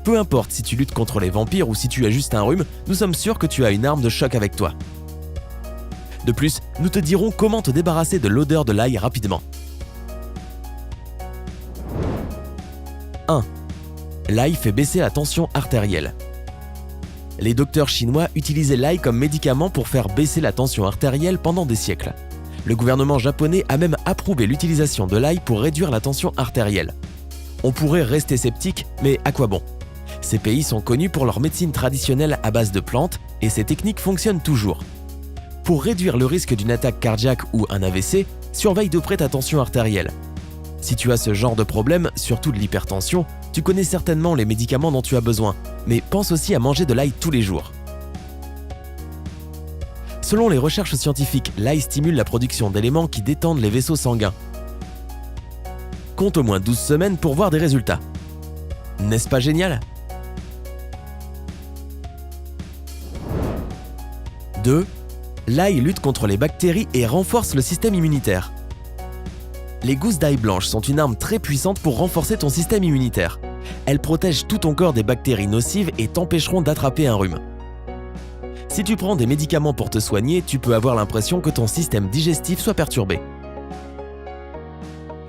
Peu importe si tu luttes contre les vampires ou si tu as juste un rhume, nous sommes sûrs que tu as une arme de choc avec toi. De plus, nous te dirons comment te débarrasser de l'odeur de l'ail rapidement. 1. L'ail fait baisser la tension artérielle. Les docteurs chinois utilisaient l'ail comme médicament pour faire baisser la tension artérielle pendant des siècles. Le gouvernement japonais a même approuvé l'utilisation de l'ail pour réduire la tension artérielle. On pourrait rester sceptique, mais à quoi bon? Ces pays sont connus pour leur médecine traditionnelle à base de plantes et ces techniques fonctionnent toujours. Pour réduire le risque d'une attaque cardiaque ou un AVC, surveille de près ta tension artérielle. Si tu as ce genre de problème, surtout de l'hypertension, tu connais certainement les médicaments dont tu as besoin, mais pense aussi à manger de l'ail tous les jours. Selon les recherches scientifiques, l'ail stimule la production d'éléments qui détendent les vaisseaux sanguins. Compte au moins 12 semaines pour voir des résultats. N'est-ce pas génial? 2. L'ail lutte contre les bactéries et renforce le système immunitaire. Les gousses d'ail blanches sont une arme très puissante pour renforcer ton système immunitaire. Elles protègent tout ton corps des bactéries nocives et t'empêcheront d'attraper un rhume. Si tu prends des médicaments pour te soigner, tu peux avoir l'impression que ton système digestif soit perturbé.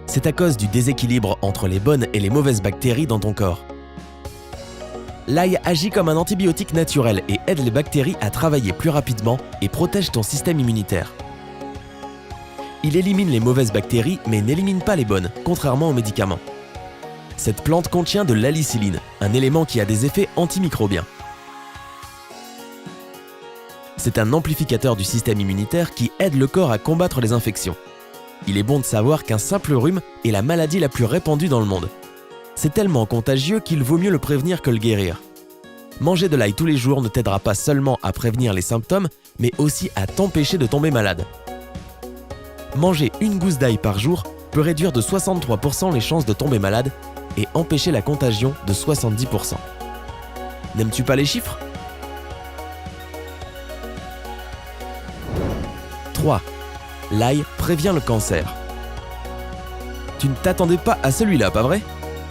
C'est à cause du déséquilibre entre les bonnes et les mauvaises bactéries dans ton corps. L'ail agit comme un antibiotique naturel et aide les bactéries à travailler plus rapidement et protège ton système immunitaire. Il élimine les mauvaises bactéries mais n'élimine pas les bonnes, contrairement aux médicaments. Cette plante contient de l'allicilline, un élément qui a des effets antimicrobiens. C'est un amplificateur du système immunitaire qui aide le corps à combattre les infections. Il est bon de savoir qu'un simple rhume est la maladie la plus répandue dans le monde. C'est tellement contagieux qu'il vaut mieux le prévenir que le guérir. Manger de l'ail tous les jours ne t'aidera pas seulement à prévenir les symptômes, mais aussi à t'empêcher de tomber malade. Manger une gousse d'ail par jour peut réduire de 63% les chances de tomber malade et empêcher la contagion de 70%. N'aimes-tu pas les chiffres? 3. L'ail prévient le cancer. Tu ne t'attendais pas à celui-là, pas vrai?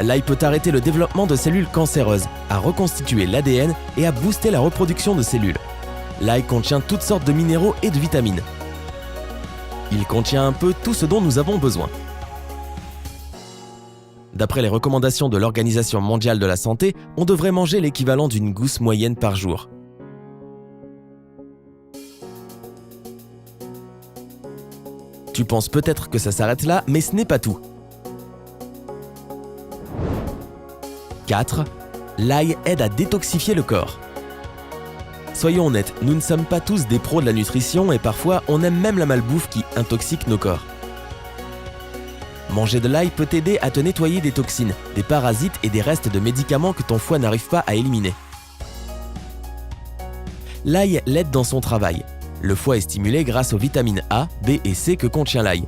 L'ail peut arrêter le développement de cellules cancéreuses, à reconstituer l'ADN et à booster la reproduction de cellules. L'ail contient toutes sortes de minéraux et de vitamines. Il contient un peu tout ce dont nous avons besoin. D'après les recommandations de l'Organisation mondiale de la santé, on devrait manger l'équivalent d'une gousse moyenne par jour. Tu penses peut-être que ça s'arrête là, mais ce n'est pas tout. 4. L'ail aide à détoxifier le corps. Soyons honnêtes, nous ne sommes pas tous des pros de la nutrition et parfois on aime même la malbouffe qui intoxique nos corps. Manger de l'ail peut t'aider à te nettoyer des toxines, des parasites et des restes de médicaments que ton foie n'arrive pas à éliminer. L'ail l'aide dans son travail. Le foie est stimulé grâce aux vitamines A, B et C que contient l'ail.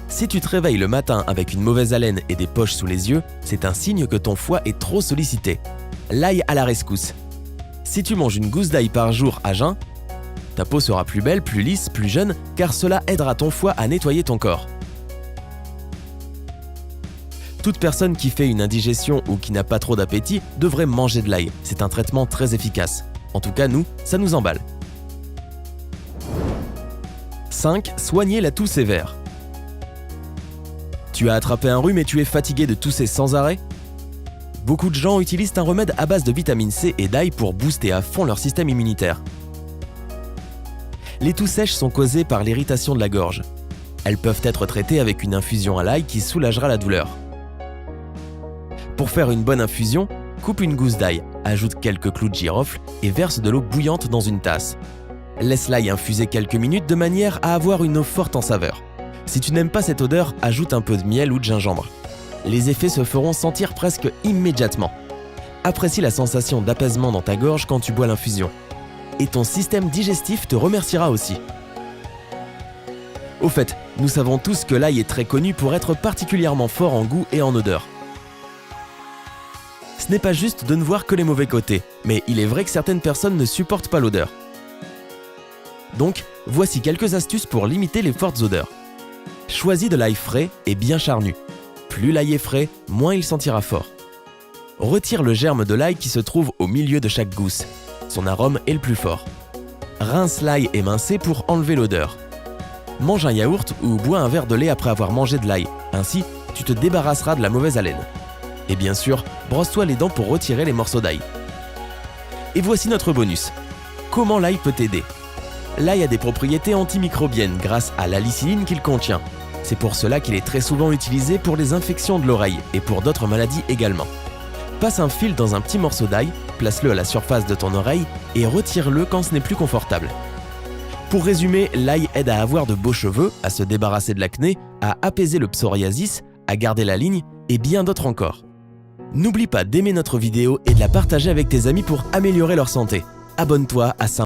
Si tu te réveilles le matin avec une mauvaise haleine et des poches sous les yeux, c'est un signe que ton foie est trop sollicité. L'ail à la rescousse. Si tu manges une gousse d'ail par jour à jeun, ta peau sera plus belle, plus lisse, plus jeune, car cela aidera ton foie à nettoyer ton corps. Toute personne qui fait une indigestion ou qui n'a pas trop d'appétit devrait manger de l'ail. C'est un traitement très efficace. En tout cas, nous, ça nous emballe. 5. Soigner la toux sévère. Tu as attrapé un rhume et tu es fatigué de tousser sans arrêt? Beaucoup de gens utilisent un remède à base de vitamine C et d'ail pour booster à fond leur système immunitaire. Les toux sèches sont causées par l'irritation de la gorge. Elles peuvent être traitées avec une infusion à l'ail qui soulagera la douleur. Pour faire une bonne infusion, coupe une gousse d'ail, ajoute quelques clous de girofle et verse de l'eau bouillante dans une tasse. Laisse l'ail infuser quelques minutes de manière à avoir une eau forte en saveur. Si tu n'aimes pas cette odeur, ajoute un peu de miel ou de gingembre. Les effets se feront sentir presque immédiatement. Apprécie la sensation d'apaisement dans ta gorge quand tu bois l'infusion. Et ton système digestif te remerciera aussi. Au fait, nous savons tous que l'ail est très connu pour être particulièrement fort en goût et en odeur. Ce n'est pas juste de ne voir que les mauvais côtés, mais il est vrai que certaines personnes ne supportent pas l'odeur. Donc, voici quelques astuces pour limiter les fortes odeurs. Choisis de l'ail frais et bien charnu. Plus l'ail est frais, moins il sentira fort. Retire le germe de l'ail qui se trouve au milieu de chaque gousse. Son arôme est le plus fort. Rince l'ail émincé pour enlever l'odeur. Mange un yaourt ou bois un verre de lait après avoir mangé de l'ail. Ainsi, tu te débarrasseras de la mauvaise haleine. Et bien sûr, brosse-toi les dents pour retirer les morceaux d'ail. Et voici notre bonus. Comment l'ail peut t'aider? L'ail a des propriétés antimicrobiennes grâce à l'alicilline qu'il contient. C'est pour cela qu'il est très souvent utilisé pour les infections de l'oreille et pour d'autres maladies également. Passe un fil dans un petit morceau d'ail, place-le à la surface de ton oreille et retire-le quand ce n'est plus confortable. Pour résumer, l'ail aide à avoir de beaux cheveux, à se débarrasser de l'acné, à apaiser le psoriasis, à garder la ligne et bien d'autres encore. N'oublie pas d'aimer notre vidéo et de la partager avec tes amis pour améliorer leur santé. Abonne-toi à